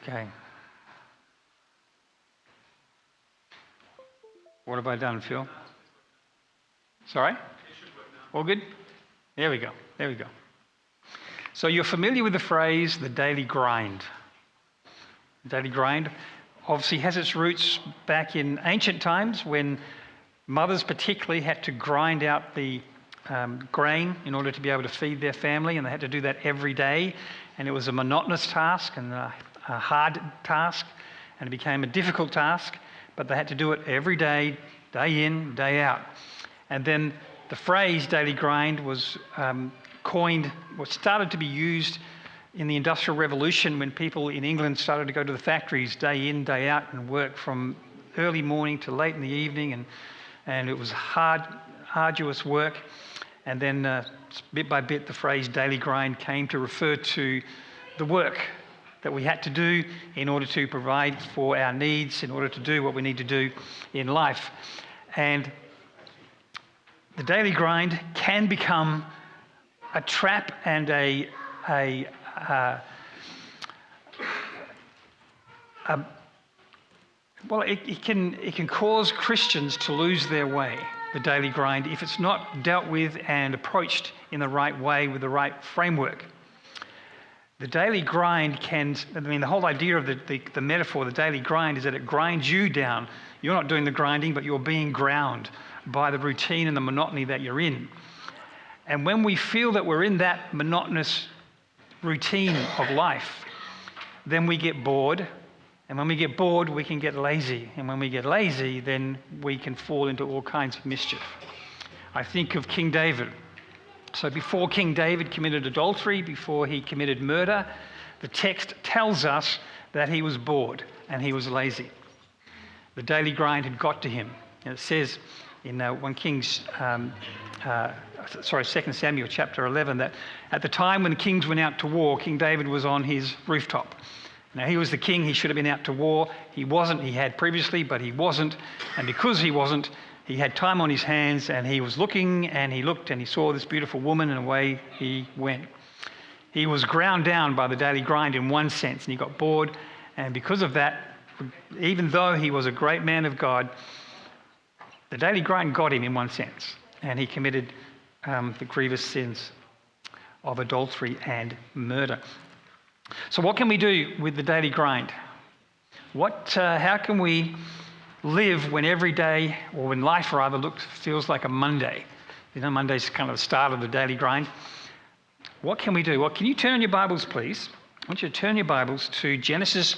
Okay. What have I done, Phil? Sorry? All good? There we go. There we go. So you're familiar with the phrase, the daily grind. The daily grind obviously has its roots back in ancient times when mothers particularly had to grind out the grain in order to be able to feed their family, and they had to do that every day. And it was a monotonous task and a hard task, and it became a difficult task, but they had to do it every day, day in, day out. And then the phrase daily grind was started to be used in the Industrial Revolution when people in England started to go to the factories day in, day out and work from early morning to late in the evening, and it was arduous work. And then bit by bit the phrase daily grind came to refer to the work that we had to do in order to provide for our needs, in order to do what we need to do in life. And the daily grind can become a trap and it can cause Christians to lose their way, the daily grind, if it's not dealt with and approached in the right way with the right framework. The daily grind the whole idea of the metaphor, the daily grind, is that it grinds you down. You're not doing the grinding, but you're being ground by the routine and the monotony that you're in. And when we feel that we're in that monotonous routine of life, then we get bored. And when we get bored, we can get lazy. And when we get lazy, then we can fall into all kinds of mischief. I think of King David. So before King David committed adultery, before he committed murder, the text tells us that he was bored and he was lazy. The daily grind had got to him. And it says in 2 Samuel chapter 11 that at the time when the kings went out to war, King David was on his rooftop. Now, he was the king. He should have been out to war. He wasn't. He had previously, but he wasn't. And because he wasn't, he had time on his hands, and he was looking, and he looked, and he saw this beautiful woman, and away he went. He was ground down by the daily grind in one sense, and he got bored. And because of that, even though he was a great man of God, the daily grind got him in one sense, and he committed the grievous sins of adultery and murder. So what can we do with the daily grind? How can we live when every day, or when life rather, feels like a Monday? You know, Monday's kind of the start of the daily grind. What can we do? Well, can you turn your Bibles, please? I want you to turn your Bibles to Genesis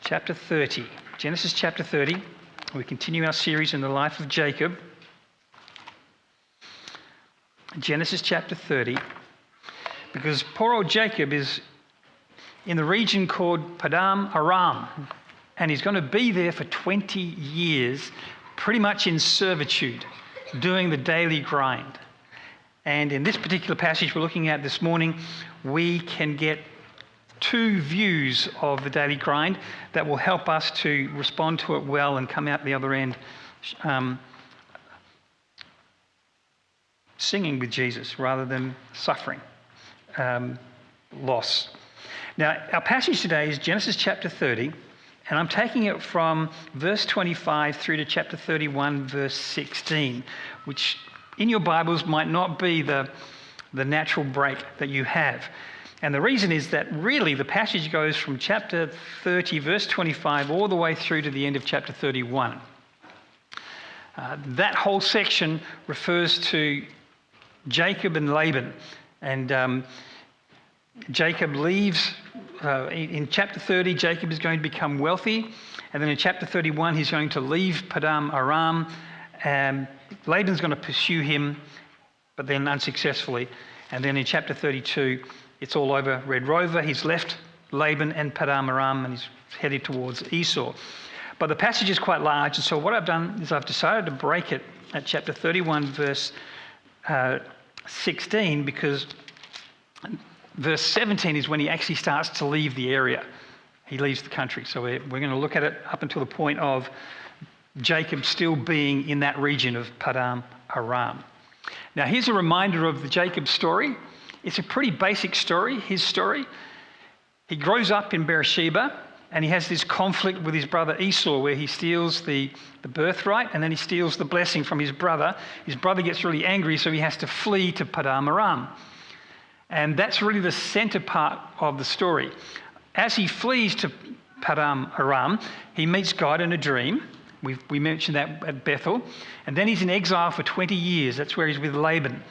chapter 30. Genesis chapter 30. We continue our series in the life of Jacob. Genesis chapter 30. Because poor old Jacob is in the region called Padam Aram, and he's going to be there for 20 years, pretty much in servitude, doing the daily grind. And in this particular passage we're looking at this morning, we can get two views of the daily grind that will help us to respond to it well and come out the other end singing with Jesus rather than suffering loss. Now, our passage today is Genesis chapter 30, and I'm taking it from verse 25 through to chapter 31, verse 16, which in your Bibles might not be the natural break that you have. And the reason is that really the passage goes from chapter 30, verse 25, all the way through to the end of chapter 31. That whole section refers to Jacob and Laban, and Jacob leaves. In chapter 30, Jacob is going to become wealthy, and then in chapter 31, he's going to leave Padam Aram, and Laban's going to pursue him, but then unsuccessfully. And then in chapter 32, it's all over. Red Rover, he's left Laban and Padam Aram, and he's headed towards Esau. But the passage is quite large, and so what I've done is I've decided to break it at chapter 31, verse 16, because verse 17 is when he actually starts to leave the area. He leaves the country. So we're going to look at it up until the point of Jacob still being in that region of Padam Aram. Now, here's a reminder of the Jacob story. It's a pretty basic story, his story. he grows up in Beersheba, and he has this conflict with his brother Esau where he steals the birthright and then he steals the blessing from his brother. His brother gets really angry, so he has to flee to Padan Aram. And that's really the center part of the story. As he flees to Padan Aram, he meets God in a dream. We mentioned that at Bethel. And then he's in exile for 20 years. That's where he's with Laban.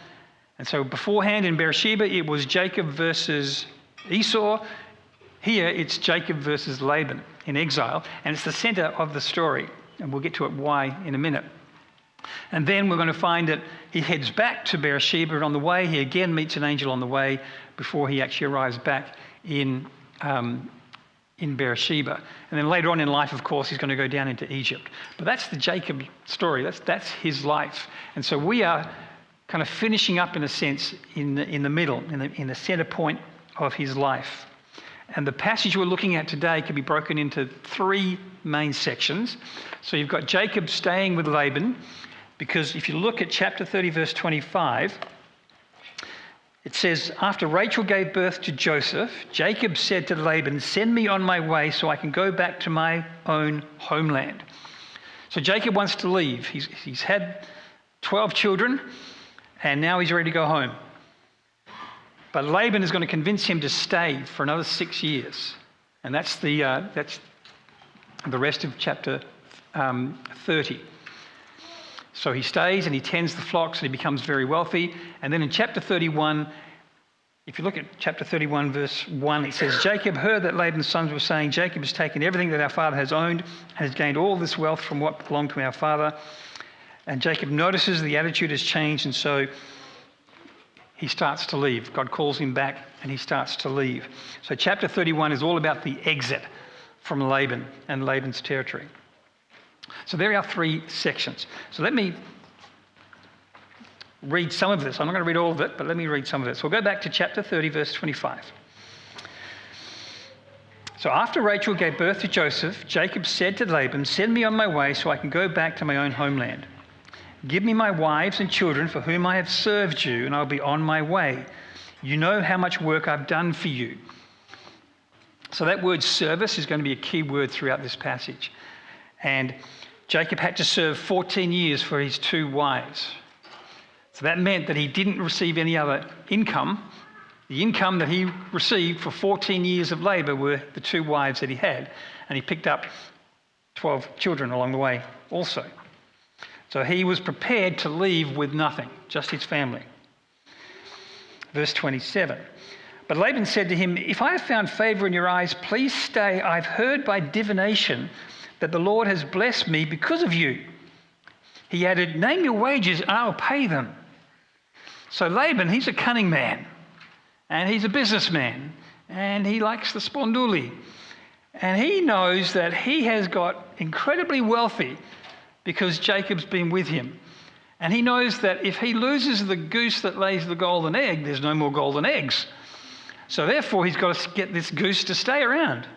And so beforehand in Beersheba, it was Jacob versus Esau. Here, it's Jacob versus Laban in exile, and it's the center of the story, and we'll get to it why in a minute. And then we're going to find that he heads back to Beersheba, and on the way, he again meets an angel on the way before he actually arrives back in Beersheba. And then later on in life, of course, he's going to go down into Egypt. But that's the Jacob story. That's his life. And so we are kind of finishing up, in a sense, in the middle, in the center point of his life. And the passage we're looking at today can be broken into three main sections. So you've got Jacob staying with Laban, because if you look at chapter 30, verse 25, it says, after Rachel gave birth to Joseph, Jacob said to Laban, send me on my way so I can go back to my own homeland. So Jacob wants to leave. He's had 12 children, and now he's ready to go home. But Laban is going to convince him to stay for another 6 years. And that's the rest of chapter 30. So he stays and he tends the flocks and he becomes very wealthy. And then in chapter 31, if you look at chapter 31, verse 1, it says, Jacob heard that Laban's sons were saying, Jacob has taken everything that our father has owned and has gained all this wealth from what belonged to our father. And Jacob notices the attitude has changed, and so he starts to leave. God calls him back and he starts to leave. So chapter 31 is all about the exit from Laban and Laban's territory. So there are three sections. So let me read some of this. I'm not going to read all of it, but let me read some of it. So we'll go back to chapter 30, verse 25. So after Rachel gave birth to Joseph, Jacob said to Laban, send me on my way so I can go back to my own homeland. Give me my wives and children for whom I have served you, and I'll be on my way. You know how much work I've done for you. So that word service is going to be a key word throughout this passage. And Jacob had to serve 14 years for his two wives. So that meant that he didn't receive any other income. The income that he received for 14 years of labor were the two wives that he had. And he picked up 12 children along the way also. So he was prepared to leave with nothing, just his family. Verse 27. But Laban said to him, if I have found favor in your eyes, please stay. I've heard by divination that the Lord has blessed me because of you. He added, name your wages and I'll pay them. So Laban, he's a cunning man, and he's a businessman, and he likes the sponduli. And he knows that he has got incredibly wealthy because Jacob's been with him. And he knows that if he loses the goose that lays the golden egg, there's no more golden eggs. So therefore, he's got to get this goose to stay around.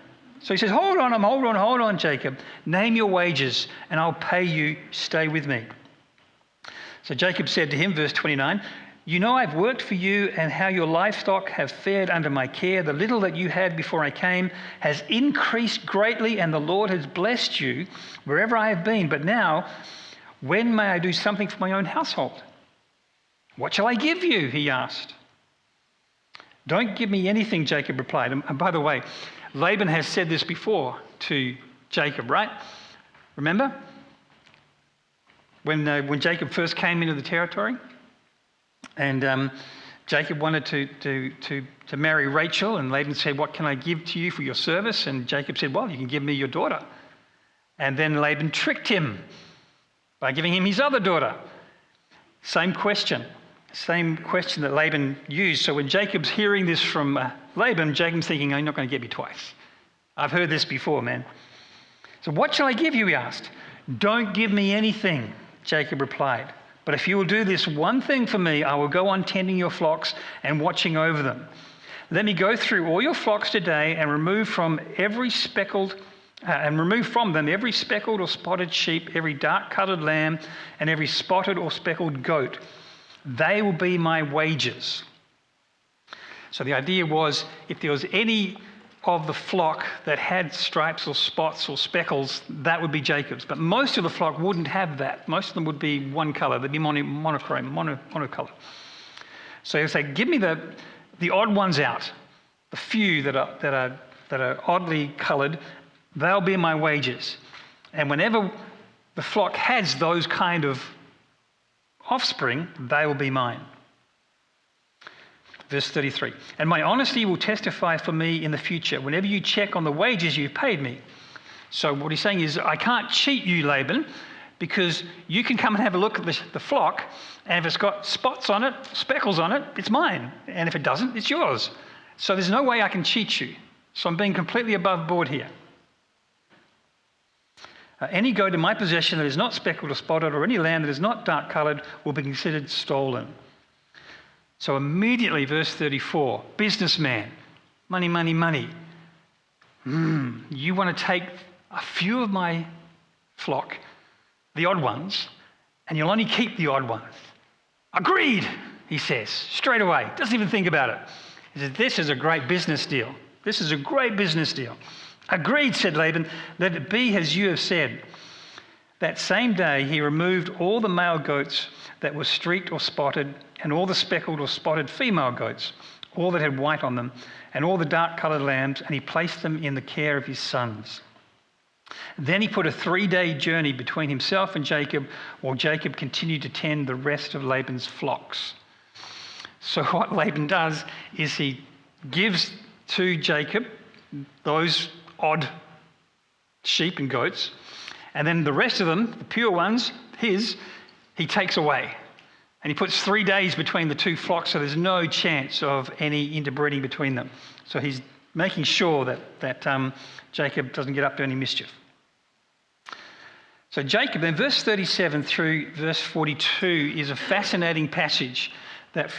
So he says, hold on, Jacob. Name your wages and I'll pay you. Stay with me. So Jacob said to him, verse 29, you know I've worked for you and how your livestock have fared under my care. The little that you had before I came has increased greatly, and the Lord has blessed you wherever I have been. But now, when may I do something for my own household? What shall I give you? He asked. Don't give me anything, Jacob replied. And by the way, Laban has said this before to Jacob, right? Remember? When Jacob first came into the territory, and Jacob wanted to marry Rachel, and Laban said, what can I give to you for your service? And Jacob said, well, you can give me your daughter. And then Laban tricked him by giving him his other daughter. Same question that Laban used. So when Jacob's hearing this from Laban, Jacob's thinking, oh, you're not going to get me twice. I've heard this before, man. So what shall I give you, he asked. Don't give me anything, Jacob replied. But if you will do this one thing for me, I will go on tending your flocks and watching over them. Let me go through all your flocks today and remove from them every speckled or spotted sheep, every dark-coloured lamb, and every spotted or speckled goat. They will be my wages. So the idea was, if there was any of the flock that had stripes or spots or speckles, that would be Jacob's. But most of the flock wouldn't have that. Most of them would be one colour. They'd be monocolour. So he'll say, give me the odd ones out, the few that are oddly coloured. They'll be my wages. And whenever the flock has those kind of offspring, they will be mine. Verse 33, and my honesty will testify for me in the future, whenever you check on the wages you've paid me. So what he's saying is, I can't cheat you, Laban, because you can come and have a look at the flock, and if it's got spots on it, speckles on it, it's mine. And if it doesn't, it's yours. So there's no way I can cheat you. So I'm being completely above board here. Any goat in my possession that is not speckled or spotted, or any lamb that is not dark coloured, will be considered stolen. So immediately, verse 34, businessman, money, money, money. You want to take a few of my flock, the odd ones, and you'll only keep the odd ones. Agreed, he says, straight away. Doesn't even think about it. He says, this is a great business deal. This is a great business deal. Agreed, said Laban, let it be as you have said. That same day he removed all the male goats that were streaked or spotted, and all the speckled or spotted female goats, all that had white on them, and all the dark-coloured lambs, and he placed them in the care of his sons. Then he put a 3-day journey between himself and Jacob, while Jacob continued to tend the rest of Laban's flocks. So what Laban does is he gives to Jacob those odd sheep and goats, and then the rest of them, the pure ones, he takes away. And he puts 3 days between the two flocks, so there's no chance of any interbreeding between them. So he's making sure that Jacob doesn't get up to any mischief. So Jacob, in verse 37 through verse 42, is a fascinating passage that,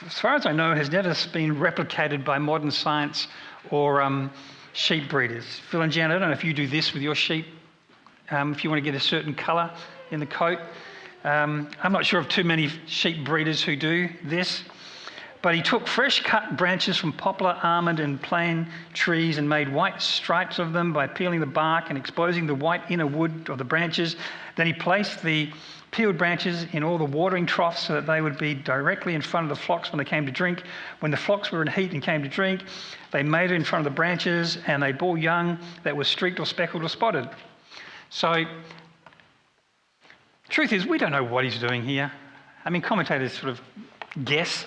as far as I know, has never been replicated by modern science or sheep breeders. Phil and Jan, I don't know if you do this with your sheep, if you want to get a certain colour in the coat. I'm not sure of too many sheep breeders who do this, but he took fresh cut branches from poplar, almond and plane trees and made white stripes of them by peeling the bark and exposing the white inner wood of the branches. Then he placed the peeled branches in all the watering troughs so that they would be directly in front of the flocks when they came to drink. When the flocks were in heat and came to drink, they made it in front of the branches, and they bore young that were streaked or speckled or spotted. So truth is, we don't know what he's doing here. I mean, commentators sort of guess,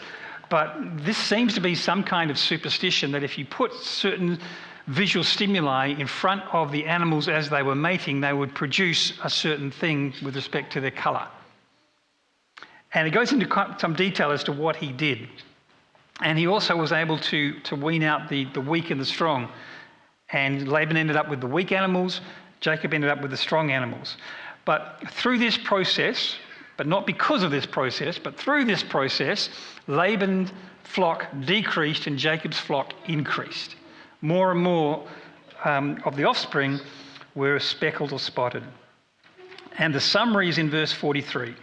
but this seems to be some kind of superstition that if you put certain visual stimuli in front of the animals as they were mating, they would produce a certain thing with respect to their colour. And it goes into some detail as to what he did. And he also was able to wean out the weak and the strong. And Laban ended up with the weak animals, Jacob ended up with the strong animals. But through this process, but not because of this process, but through this process, Laban's flock decreased and Jacob's flock increased. More and more of the offspring were speckled or spotted. And the summary is in verse 43.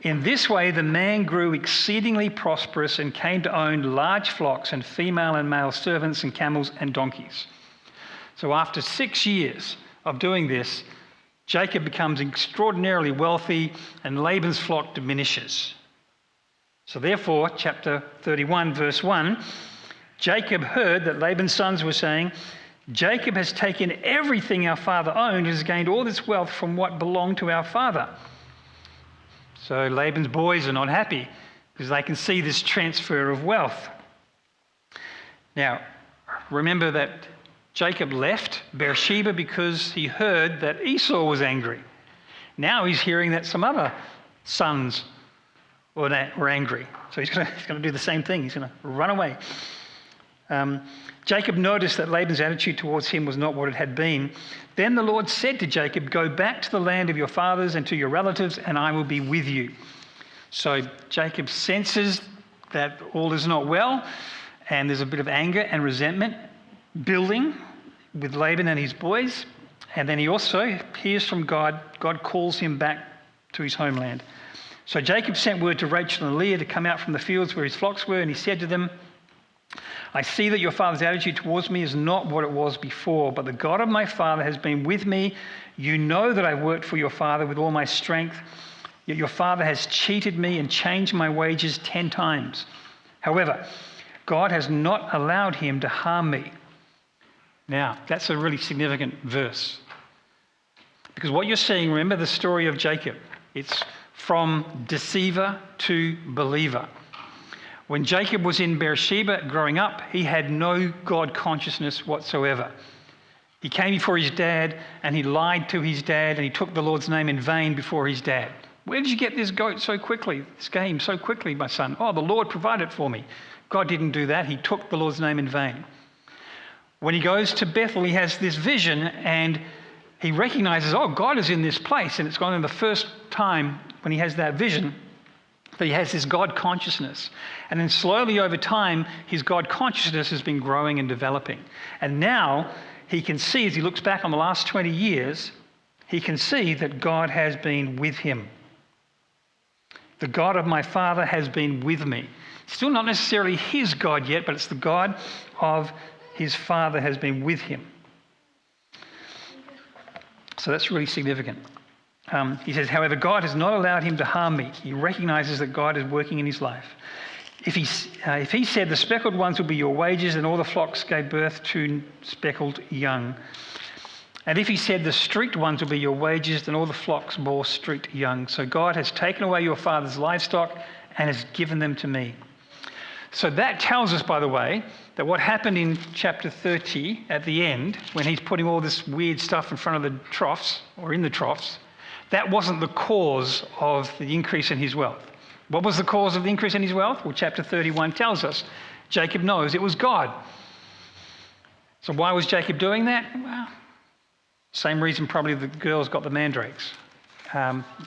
In this way, the man grew exceedingly prosperous and came to own large flocks and female and male servants and camels and donkeys. So after 6 years of doing this, Jacob becomes extraordinarily wealthy and Laban's flock diminishes. So therefore, chapter 31, verse 1, Jacob heard that Laban's sons were saying, Jacob has taken everything our father owned and has gained all this wealth from what belonged to our father. So Laban's boys are not happy because they can see this transfer of wealth. Now, remember that Jacob left Beersheba because he heard that Esau was angry. Now he's hearing that some other sons were angry. So he's going to do the same thing. He's going to run away. Jacob noticed that Laban's attitude towards him was not what it had been. Then the Lord said to Jacob, go back to the land of your fathers and to your relatives, and I will be with you. So Jacob senses that all is not well, and there's a bit of anger and resentment building with Laban and his boys. And then he also hears from God. God calls him back to his homeland. So Jacob sent word to Rachel and Leah to come out from the fields where his flocks were, and he said to them, I see that your father's attitude towards me is not what it was before, but the God of my father has been with me. You know that I worked for your father with all my strength, yet your father has cheated me and changed my wages 10 times. However, God has not allowed him to harm me. Now, that's a really significant verse. Because what you're seeing, remember the story of Jacob. It's from deceiver to believer. When Jacob was in Beersheba growing up, he had no God consciousness whatsoever. He came before his dad and he lied to his dad and he took the Lord's name in vain before his dad. Where did you get this goat so quickly, this game so quickly, my son? Oh, the Lord provided for me. God didn't do that. He took the Lord's name in vain. When he goes to Bethel, he has this vision and he recognizes, oh, God is in this place. And it's gone in the first time when he has that vision that he has this God consciousness. And then slowly over time, his God consciousness has been growing and developing. And now he can see, as he looks back on the last 20 years, he can see that God has been with him. The God of my father has been with me. Still not necessarily his God yet, but it's the God of his father has been with him. So that's really significant. He says, however, God has not allowed him to harm me. He recognizes that God is working in his life. If he said, the speckled ones will be your wages, and all the flocks gave birth to speckled young. And if he said, the streaked ones will be your wages, then all the flocks bore streaked young. So God has taken away your father's livestock and has given them to me. So that tells us, by the way, that what happened in chapter 30 at the end, when he's putting all this weird stuff in front of the troughs, or in the troughs, that wasn't the cause of the increase in his wealth. What was the cause of the increase in his wealth? Well, chapter 31 tells us. Jacob knows it was God. So why was Jacob doing that? Well, same reason probably the girls got the mandrakes.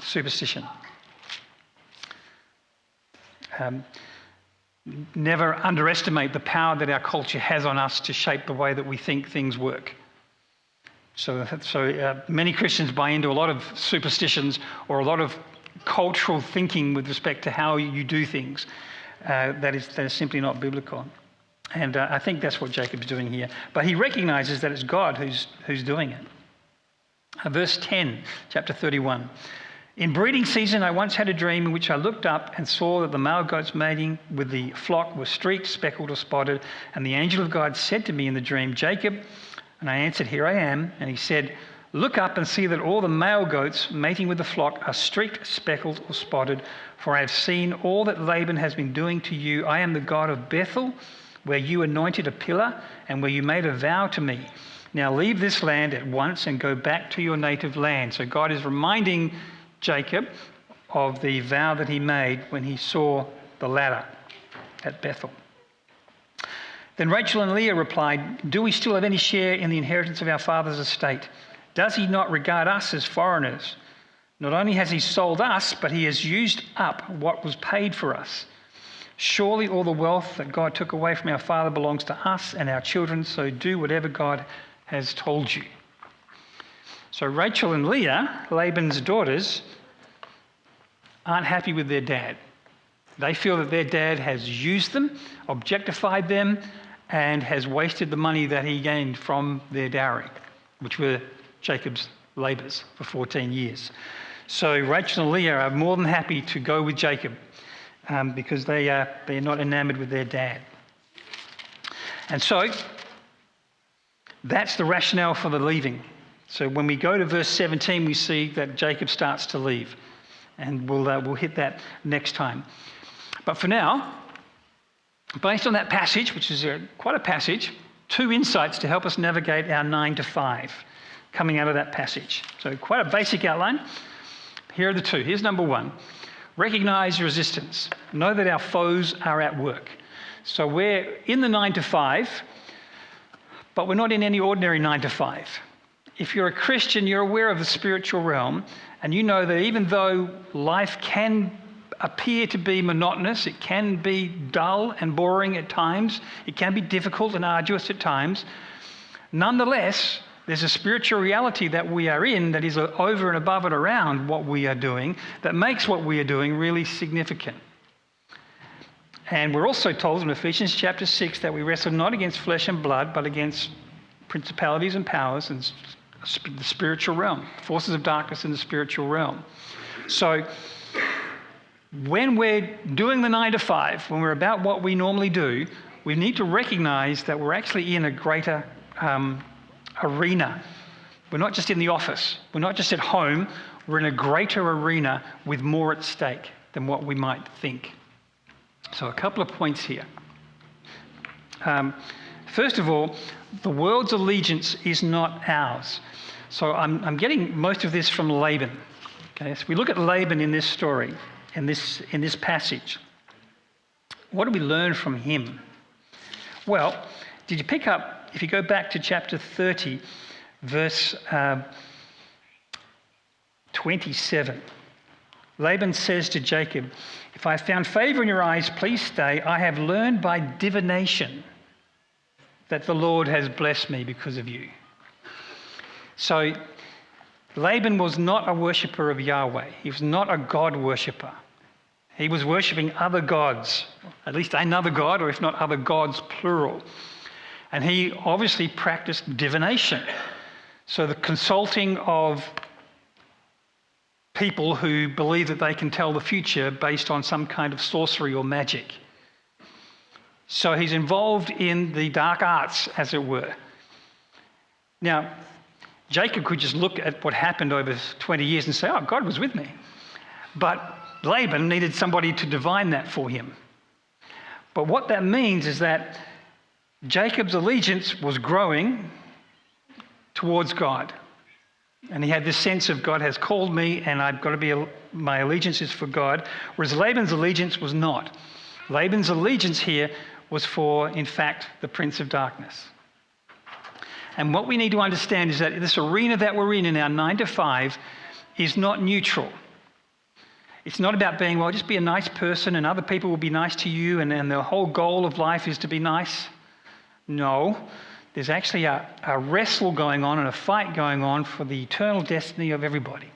Superstition. Never underestimate the power that our culture has on us to shape the way that we think things work. So many Christians buy into a lot of superstitions or a lot of cultural thinking with respect to how you do things that is simply not biblical. And I think that's what Jacob's doing here. But he recognizes that it's God who's doing it. Verse 10, chapter 31. In breeding season, I once had a dream in which I looked up and saw that the male goats mating with the flock were streaked, speckled, or spotted. And the angel of God said to me in the dream, Jacob, and I answered, here I am. And he said, look up and see that all the male goats mating with the flock are streaked, speckled, or spotted. For I have seen all that Laban has been doing to you. I am the God of Bethel, where you anointed a pillar and where you made a vow to me. Now leave this land at once and go back to your native land. So God is reminding Jacob of the vow that he made when he saw the ladder at Bethel. Then Rachel and Leah replied, do we still have any share in the inheritance of our father's estate? Does he not regard us as foreigners? Not only has he sold us, but he has used up what was paid for us. Surely all the wealth that God took away from our father belongs to us and our children, so do whatever God has told you. So Rachel and Leah, Laban's daughters, aren't happy with their dad. They feel that their dad has used them, objectified them, and has wasted the money that he gained from their dowry, which were Jacob's labours for 14 years. So Rachel and Leah are more than happy to go with Jacob because they're not enamoured with their dad. And so that's the rationale for the leaving. So when we go to verse 17, we see that Jacob starts to leave. And we'll hit that next time. But for now, based on that passage, which is quite a passage, 2 insights to help us navigate our 9 to 5 coming out of that passage. So quite a basic outline. Here are the 2. Here's number 1. Recognize resistance. Know that our foes are at work. So we're in the 9 to 5, but we're not in any ordinary 9 to 5. If you're a Christian, you're aware of the spiritual realm, and you know that even though life can appear to be monotonous, it can be dull and boring at times, it can be difficult and arduous at times, nonetheless, there's a spiritual reality that we are in that is over and above and around what we are doing that makes what we are doing really significant. And we're also told in Ephesians chapter 6 that we wrestle not against flesh and blood, but against principalities and powers and the spiritual realm, forces of darkness in the spiritual realm. So when we're doing the 9 to 5, when we're about what we normally do, we need to recognize that we're actually in a greater arena. We're not just in the office. We're not just at home. We're in a greater arena with more at stake than what we might think. So a couple of points here. First of all, the world's allegiance is not ours. So I'm getting most of this from Laban. Okay, so we look at Laban in this story, in this passage. What do we learn from him? Well, did you pick up, if you go back to chapter 30, verse 27, Laban says to Jacob, "If I have found favor in your eyes, please stay. I have learned by divination that the Lord has blessed me because of you." So Laban was not a worshipper of Yahweh. He was not a God worshipper. He was worshipping other gods, at least another god, or if not other gods, plural. And he obviously practiced divination. So the consulting of people who believe that they can tell the future based on some kind of sorcery or magic. So he's involved in the dark arts, as it were. Now, Jacob could just look at what happened over 20 years and say, "Oh, God was with me." But Laban needed somebody to divine that for him. But what that means is that Jacob's allegiance was growing towards God. And he had this sense of, God has called me and I've got to be, my allegiance is for God. Whereas Laban's allegiance was not. Laban's allegiance here was for, in fact, the Prince of Darkness. And what we need to understand is that this arena that we're in our 9 to 5, is not neutral. It's not about being, well, just be a nice person and other people will be nice to you and the whole goal of life is to be nice. No, there's actually a wrestle going on and a fight going on for the eternal destiny of everybody,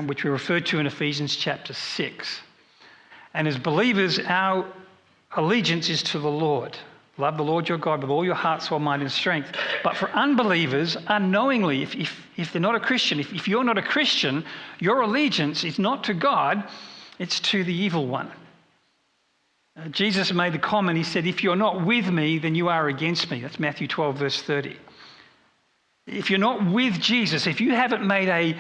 which we referred to in Ephesians chapter 6. And as believers, our allegiance is to the Lord. Love the Lord your God with all your heart, soul, mind, and strength. But for unbelievers, unknowingly, if they're not a Christian, if you're not a Christian, your allegiance is not to God, it's to the evil one. Jesus made the comment, he said, "If you're not with me, then you are against me." That's Matthew 12, verse 30. If you're not with Jesus, if you haven't made an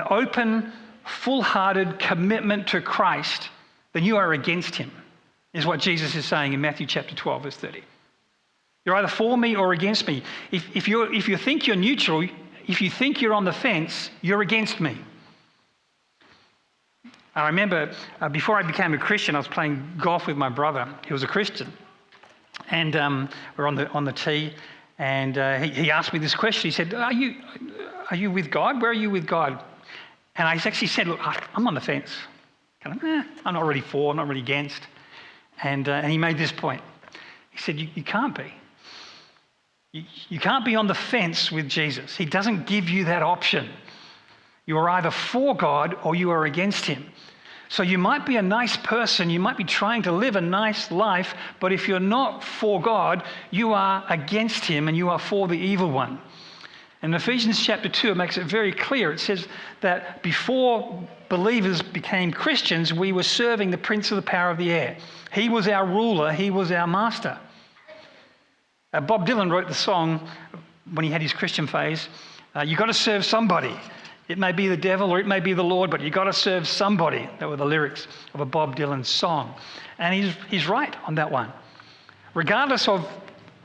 open, full-hearted commitment to Christ, then you are against him, is what Jesus is saying in Matthew chapter 12, verse 30. You're either for me or against me. If you think you're neutral, if you think you're on the fence, you're against me. I remember before I became a Christian, I was playing golf with my brother. He was a Christian. And we're on the tee, and he asked me this question. He said, are you with God? Where are you with God? And I actually said, look, I'm on the fence. I'm not really for, I'm not really against. And he made this point. He said, you can't be. You can't be on the fence with Jesus. He doesn't give you that option. You are either for God or you are against him. So you might be a nice person, you might be trying to live a nice life, but if you're not for God, you are against him and you are for the evil one. In Ephesians chapter 2, it makes it very clear. It says that before believers became Christians, we were serving the prince of the power of the air. He was our ruler, he was our master. Bob Dylan wrote the song when he had his Christian phase, "You got to serve somebody. It may be the devil or it may be the Lord, but you got to serve somebody." That were the lyrics of a Bob Dylan song. And he's right on that one. Regardless of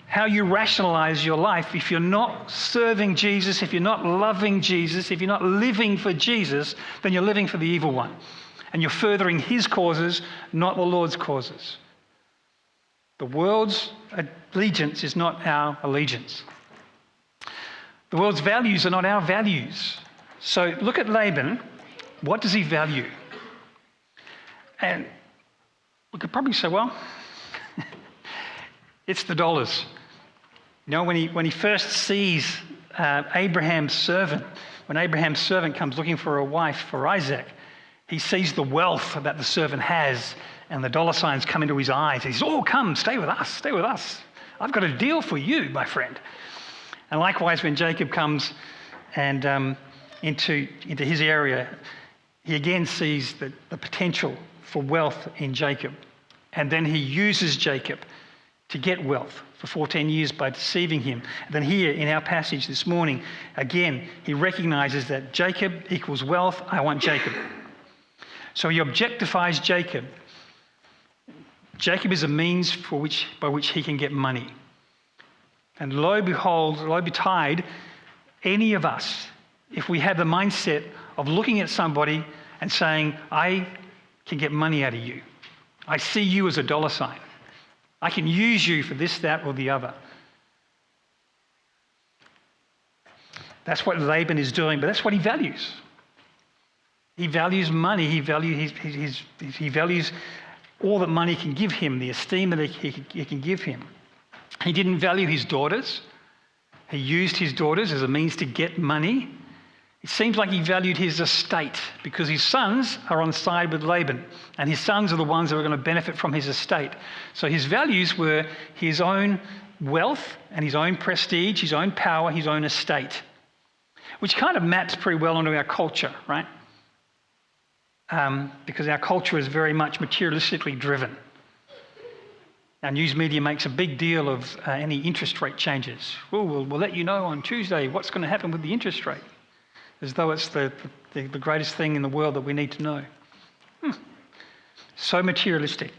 how you rationalize your life, if you're not serving Jesus, if you're not loving Jesus, if you're not living for Jesus, then you're living for the evil one. And you're furthering his causes, not the Lord's causes. The world's allegiance is not our allegiance. The world's values are not our values. So look at Laban. What does he value? And we could probably say, well, it's the dollars. You know, when he first sees Abraham's servant, when Abraham's servant comes looking for a wife for Isaac, He sees the wealth that the servant has, and the dollar signs come into his eyes. He says, oh, come, stay with us, stay with us. I've got a deal for you, my friend. And likewise, when Jacob comes and into his area, he again sees the potential for wealth in Jacob. And then he uses Jacob to get wealth for 14 years by deceiving him. And then here in our passage this morning, again, he recognizes that Jacob equals wealth. I want Jacob. So he objectifies Jacob. Jacob is a means by which he can get money. And lo betide, any of us, if we have the mindset of looking at somebody and saying, I can get money out of you. I see you as a dollar sign. I can use you for this, that, or the other. That's what Laban is doing, but that's what he values. He values money. He values all that money can give him, the esteem that it can give him. He didn't value his daughters. He used his daughters as a means to get money. It seems like he valued his estate because his sons are on side with Laban, and his sons are the ones that are going to benefit from his estate. So his values were his own wealth and his own prestige, his own power, his own estate, which kind of maps pretty well onto our culture, right? Because our culture is very much materialistically driven. Our news media makes a big deal of any interest rate changes. Oh, we'll let you know on Tuesday what's going to happen with the interest rate, as though it's the greatest thing in the world that we need to know. So materialistic.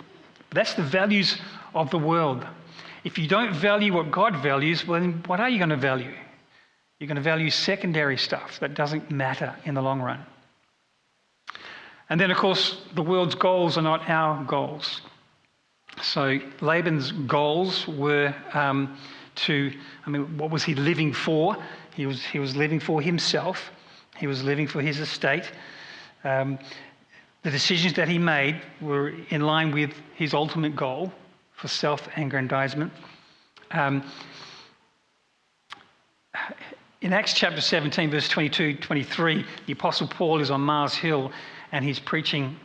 That's the values of the world. If you don't value what God values, well, then what are you going to value? You're going to value secondary stuff that doesn't matter in the long run. And then, of course, the world's goals are not our goals. So Laban's goals were what was he living for? He was living for himself. He was living for his estate. The decisions that he made were in line with his ultimate goal for self-aggrandizement. In Acts chapter 17, verse 22, 23, the Apostle Paul is on Mars Hill and he's preaching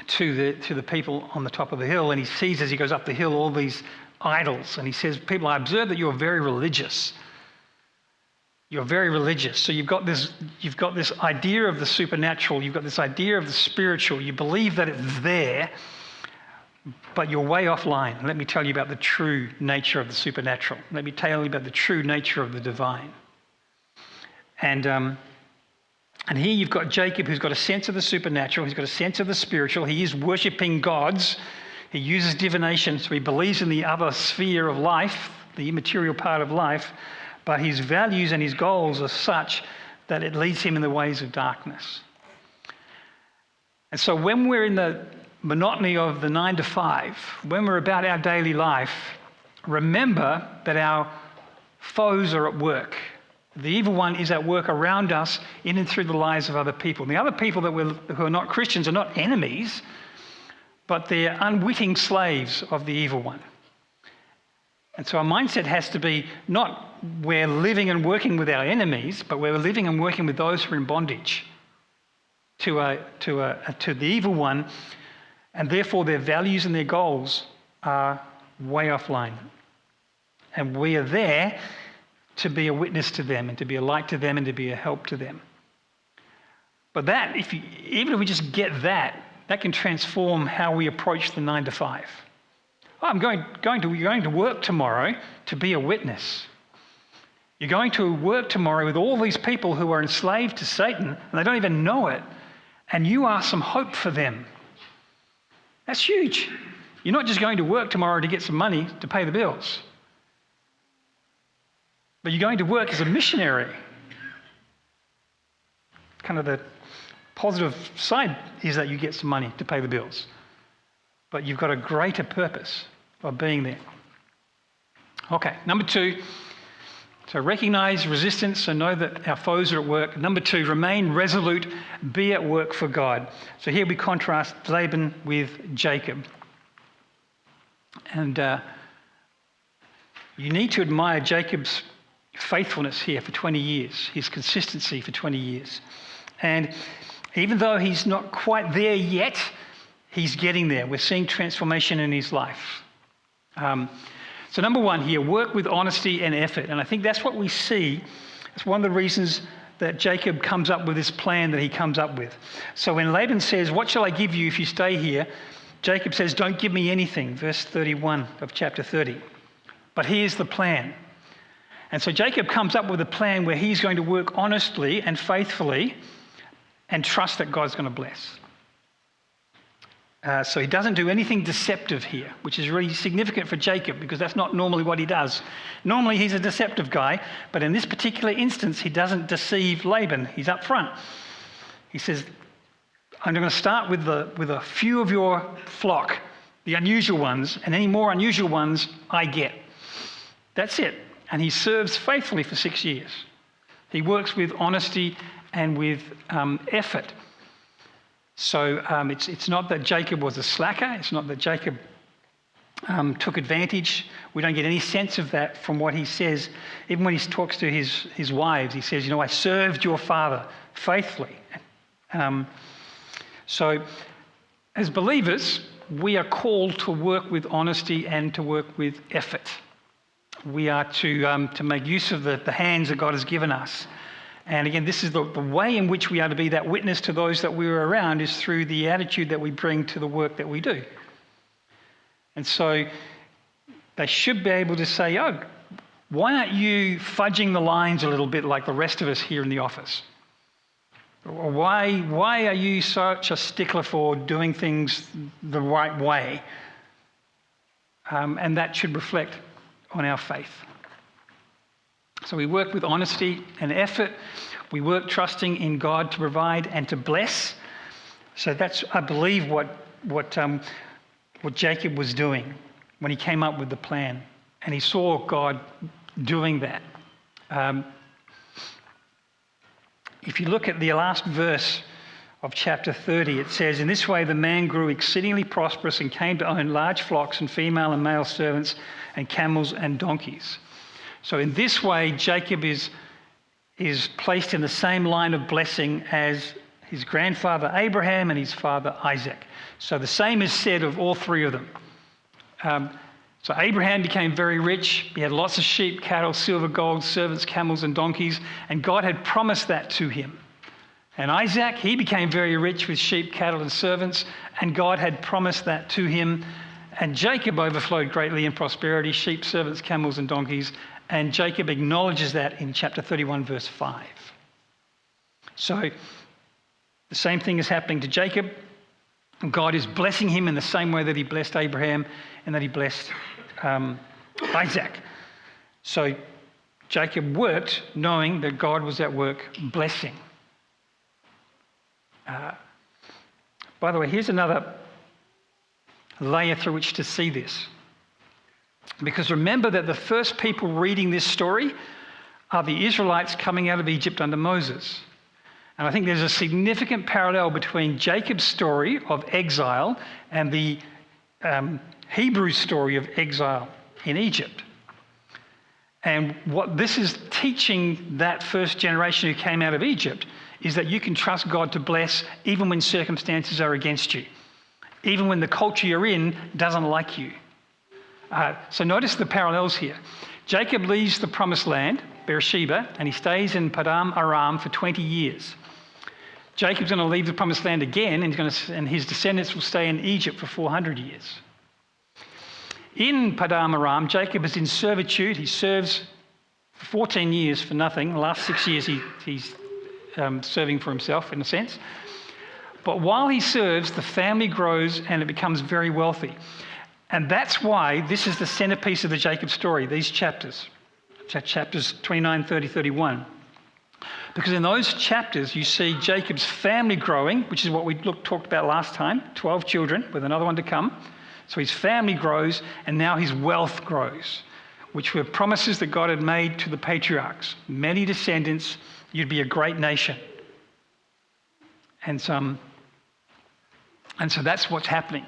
to the people on the top of the hill, and he sees as he goes up the hill all these idols, and he says, people, I observe that you're very religious. You're very religious. So you've got this idea of the supernatural, you've got this idea of the spiritual, you believe that it's there, but you're way offline. Let me tell you about the true nature of the supernatural. Let me tell you about the true nature of the divine. And here you've got Jacob, who's got a sense of the supernatural, he's got a sense of the spiritual, he is worshipping gods, he uses divination, so he believes in the other sphere of life, the immaterial part of life, but his values and his goals are such that it leads him in the ways of darkness. And so when we're in the monotony of the 9 to 5, when we're about our daily life, remember that our foes are at work. The evil one is at work around us in and through the lives of other people. And the other people who are not Christians are not enemies, but they're unwitting slaves of the evil one. And so our mindset has to be not we're living and working with our enemies, but we're living and working with those who are in bondage to the evil one, and therefore their values and their goals are way offline. And we are there to be a witness to them and to be a light to them and to be a help to them. But that, even if we just get that can transform how we approach the 9 to 5. Oh, you're going to work tomorrow to be a witness. You're going to work tomorrow with all these people who are enslaved to Satan and they don't even know it, and you are some hope for them. That's huge. You're not just going to work tomorrow to get some money to pay the bills, but you're going to work as a missionary. Kind of the positive side is that you get some money to pay the bills, but you've got a greater purpose of being there. Okay, number 2, so recognize resistance and know that our foes are at work. Number 2, remain resolute, be at work for God. So here we contrast Laban with Jacob. And you need to admire Jacob's faithfulness here for 20 years, his consistency for 20 years. And Even though he's not quite there yet, he's getting there. We're seeing transformation in his life. So number one here, work with honesty and effort. And I think that's what we see. It's one of the reasons that Jacob comes up with this plan that he comes up with. So when Laban says, "What shall I give you if you stay here?" Jacob says, "Don't give me anything," verse 31 of chapter 30. But here's the plan. And so Jacob comes up with a plan where he's going to work honestly and faithfully and trust that God's going to bless. So he doesn't do anything deceptive here, which is really significant for Jacob because that's not normally what he does. Normally he's a deceptive guy, but in this particular instance, he doesn't deceive Laban. He's up front. He says, "I'm going to start with a few of your flock, the unusual ones, and any more unusual ones I get." That's it. And he serves faithfully for 6 years. He works with honesty and with effort. So it's not that Jacob was a slacker. It's not that Jacob took advantage. We don't get any sense of that from what he says. Even when he talks to his wives, he says, "I served your father faithfully." So as believers, we are called to work with honesty and to work with effort. We are to make use of the hands that God has given us. And again, this is the way in which we are to be that witness to those that we are around is through the attitude that we bring to the work that we do. And so they should be able to say, "Oh, why aren't you fudging the lines a little bit like the rest of us here in the office? Or why are you such a stickler for doing things the right way?" And that should reflect on our faith. So we work with honesty and effort. We work trusting in God to provide and to bless. So that's, I believe, what Jacob was doing when he came up with the plan. And he saw God doing that. If you look at the last verse of chapter 30, it says, "In this way the man grew exceedingly prosperous and came to own large flocks and female and male servants and camels and donkeys." So in this way, Jacob is placed in the same line of blessing as his grandfather Abraham and his father Isaac. So the same is said of all three of them. So Abraham became very rich. He had lots of sheep, cattle, silver, gold, servants, camels, and donkeys, and God had promised that to him. And Isaac, he became very rich with sheep, cattle, and servants, and God had promised that to him. And Jacob overflowed greatly in prosperity, sheep, servants, camels, and donkeys. And Jacob acknowledges that in chapter 31, verse 5. So the same thing is happening to Jacob. God is blessing him in the same way that he blessed Abraham and that he blessed Isaac. So Jacob worked knowing that God was at work blessing. By the way, here's another layer through which to see this. Because remember that the first people reading this story are the Israelites coming out of Egypt under Moses. And I think there's a significant parallel between Jacob's story of exile and the Hebrew story of exile in Egypt. And what this is teaching that first generation who came out of Egypt is that you can trust God to bless even when circumstances are against you, even when the culture you're in doesn't like you. So notice the parallels here. Jacob leaves the promised land, Beersheba, and he stays in Padam Aram for 20 years. Jacob's going to leave the promised land again, and his descendants will stay in Egypt for 400 years. In Padam Aram, Jacob is in servitude. He serves for 14 years for nothing. The last 6 years he's serving for himself, in a sense. But while he serves, the family grows and it becomes very wealthy. And that's why this is the centerpiece of the Jacob story, these chapters 29, 30, 31. Because in those chapters, you see Jacob's family growing, which is what we talked about last time, 12 children with another one to come. So his family grows, and now his wealth grows, which were promises that God had made to the patriarchs. Many descendants, you'd be a great nation. And so that's what's happening.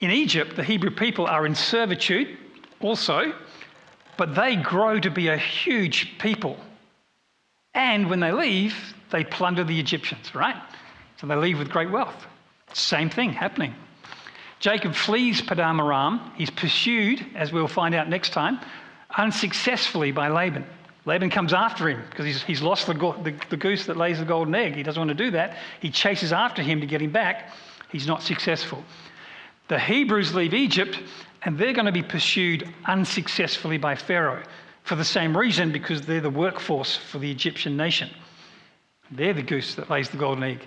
In Egypt, the Hebrew people are in servitude also, but they grow to be a huge people. And when they leave, they plunder the Egyptians, right? So they leave with great wealth. Same thing happening. Jacob flees Padan Aram. He's pursued, as we'll find out next time, unsuccessfully by Laban. Laban comes after him because he's lost the goose that lays the golden egg. He doesn't want to do that. He chases after him to get him back. He's not successful. The Hebrews leave Egypt, and they're going to be pursued unsuccessfully by Pharaoh for the same reason, because they're the workforce for the Egyptian nation. They're the goose that lays the golden egg.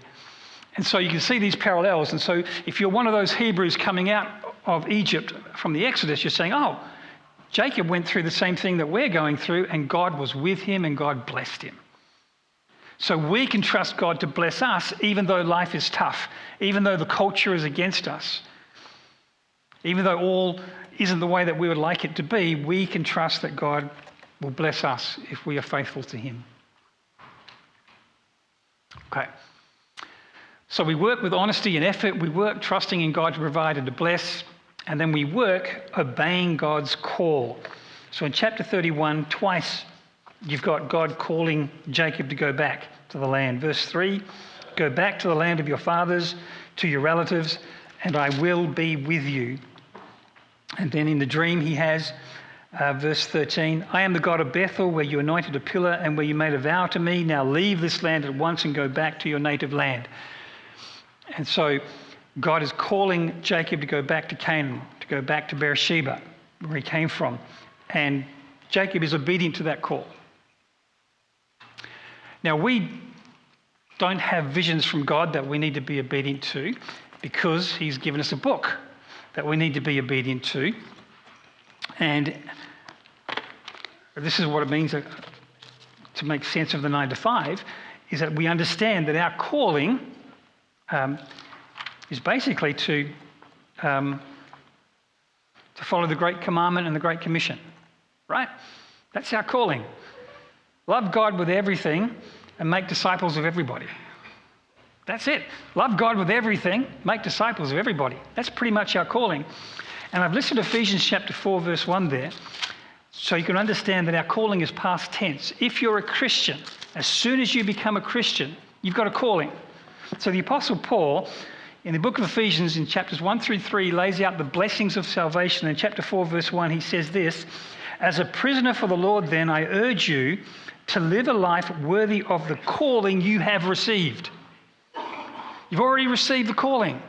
And so you can see these parallels. And so if you're one of those Hebrews coming out of Egypt from the Exodus, you're saying, oh, Jacob went through the same thing that we're going through, and God was with him and God blessed him. So we can trust God to bless us even though life is tough, even though the culture is against us, even though all isn't the way that we would like it to be. We can trust that God will bless us if we are faithful to him. Okay. So we work with honesty and effort. We work trusting in God to provide and to bless. And then we work obeying God's call. So in chapter 31, twice you've got God calling Jacob to go back to the land. Verse 3, go back to the land of your fathers, to your relatives, and I will be with you. And then in the dream he has, verse 13, I am the God of Bethel, where you anointed a pillar and where you made a vow to me. Now leave this land at once and go back to your native land. And so God is calling Jacob to go back to Canaan, to go back to Beersheba, where he came from. And Jacob is obedient to that call. Now, we don't have visions from God that we need to be obedient to, because he's given us a book that we need to be obedient to. And this is what it means to make sense of the 9 to 5, is that we understand that our calling is basically to follow the Great Commandment and the Great Commission, right? That's our calling. Love God with everything and make disciples of everybody. That's it. Love God with everything, make disciples of everybody. That's pretty much our calling. And I've listed Ephesians chapter 4, verse 1 there, so you can understand that our calling is past tense. If you're a Christian, as soon as you become a Christian, you've got a calling. So the Apostle Paul, in the book of Ephesians, in chapters 1 through 3, lays out the blessings of salvation. In chapter 4, verse 1, he says this, as a prisoner for the Lord, then, I urge you to live a life worthy of the calling you have received. You've already received the calling.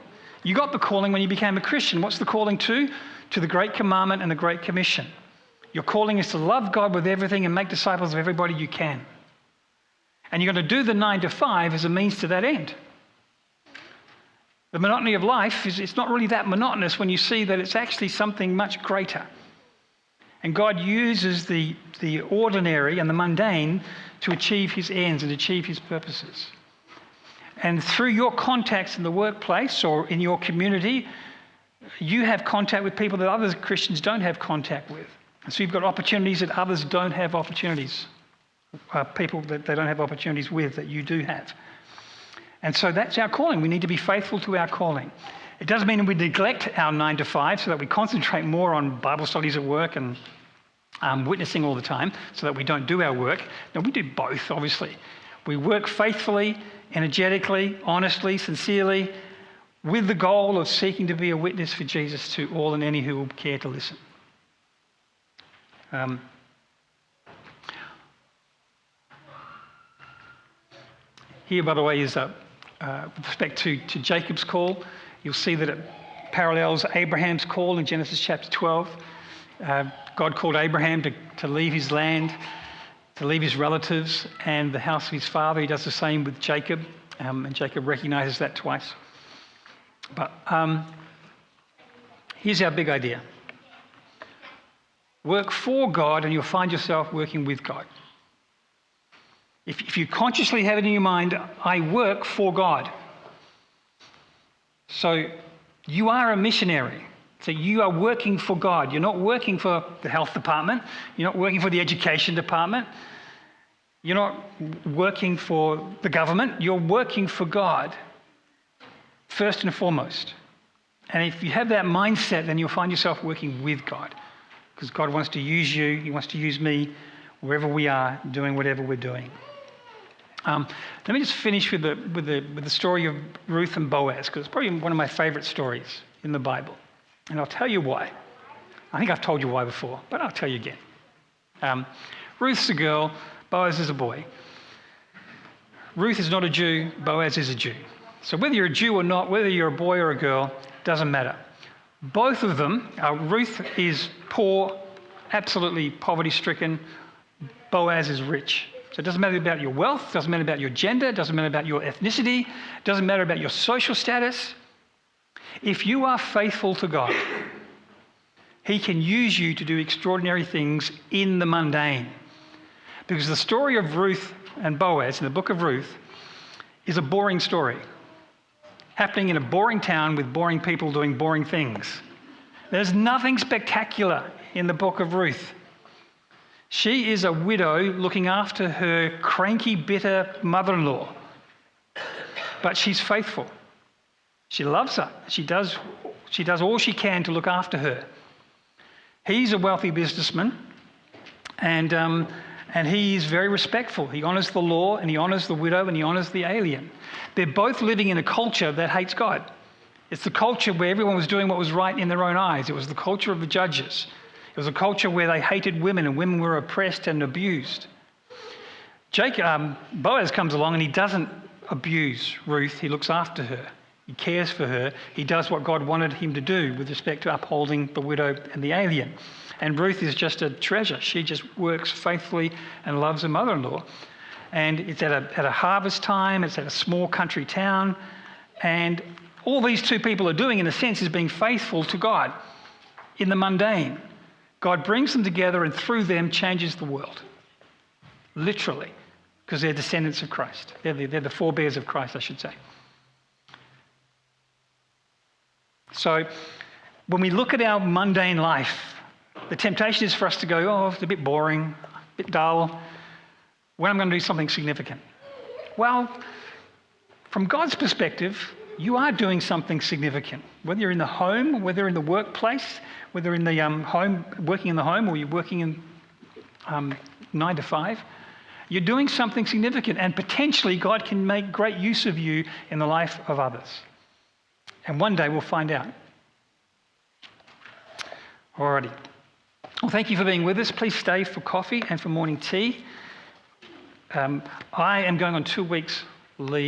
You got the calling when you became a Christian. What's the calling to? To the Great Commandment and the Great Commission. Your calling is to love God with everything and make disciples of everybody you can. And you're going to do the 9 to 5 as a means to that end. The monotony of life, it's not really that monotonous when you see that it's actually something much greater. And God uses the ordinary and the mundane to achieve his ends and achieve his purposes. And through your contacts in the workplace or in your community, you have contact with people that other Christians don't have contact with. And so you've got opportunities that others don't have opportunities, people that they don't have opportunities with that you do have. And so that's our calling. We need to be faithful to our calling. It doesn't mean we neglect our 9 to 5 so that we concentrate more on Bible studies at work and witnessing all the time so that we don't do our work. No, we do both, obviously. We work faithfully, energetically, honestly, sincerely, with the goal of seeking to be a witness for Jesus to all and any who will care to listen. Here, by the way, is with respect to Jacob's call. You'll see that it parallels Abraham's call in Genesis chapter 12. God called Abraham to leave his land, to leave his relatives and the house of his father. He does the same with Jacob, and Jacob recognizes that twice. But here's our big idea. Work for God and you'll find yourself working with God. If you consciously have it in your mind, I work for God. So you are a missionary. So you are working for God. You're not working for the health department. You're not working for the education department. You're not working for the government. You're working for God, first and foremost. And if you have that mindset, then you'll find yourself working with God, because God wants to use you. He wants to use me wherever we are, doing whatever we're doing. Let me just finish with the story of Ruth and Boaz, because it's probably one of my favourite stories in the Bible. And I'll tell you why. I think I've told you why before, but I'll tell you again. Ruth's a girl, Boaz is a boy. Ruth is not a Jew, Boaz is a Jew. So whether you're a Jew or not, whether you're a boy or a girl, doesn't matter. Both of them, Ruth is poor, absolutely poverty-stricken. Boaz is rich. So it doesn't matter about your wealth, doesn't matter about your gender, doesn't matter about your ethnicity, doesn't matter about your social status. If you are faithful to God, He can use you to do extraordinary things in the mundane. Because the story of Ruth and Boaz in the book of Ruth is a boring story, happening in a boring town with boring people doing boring things. There's nothing spectacular in the book of Ruth. She is a widow looking after her cranky, bitter mother-in-law. But she's faithful. She loves her. She does all she can to look after her. He's a wealthy businessman, and he is very respectful. He honours the law, and he honours the widow, and he honours the alien. They're both living in a culture that hates God. It's the culture where everyone was doing what was right in their own eyes. It was the culture of the judges. It was a culture where they hated women, and women were oppressed and abused. Boaz comes along, and he doesn't abuse Ruth. He looks after her. He cares for her. He does what God wanted him to do with respect to upholding the widow and the alien. And Ruth is just a treasure. She just works faithfully and loves her mother-in-law. And it's at a harvest time. It's at a small country town. And all these two people are doing, in a sense, is being faithful to God in the mundane. God brings them together and through them changes the world. Literally. Because they're descendants of Christ. They're the forebears of Christ, I should say. So when we look at our mundane life, the temptation is for us to go, oh, it's a bit boring, a bit dull. When am I going to do something significant? Well, from God's perspective, you are doing something significant. Whether you're in the home, whether you're in the workplace, whether in the home, working in the home, or you're working in 9 to 5, you're doing something significant, and potentially God can make great use of you in the life of others. And one day we'll find out. Alrighty. Well, thank you for being with us. Please stay for coffee and for morning tea. I am going on 2 weeks leave.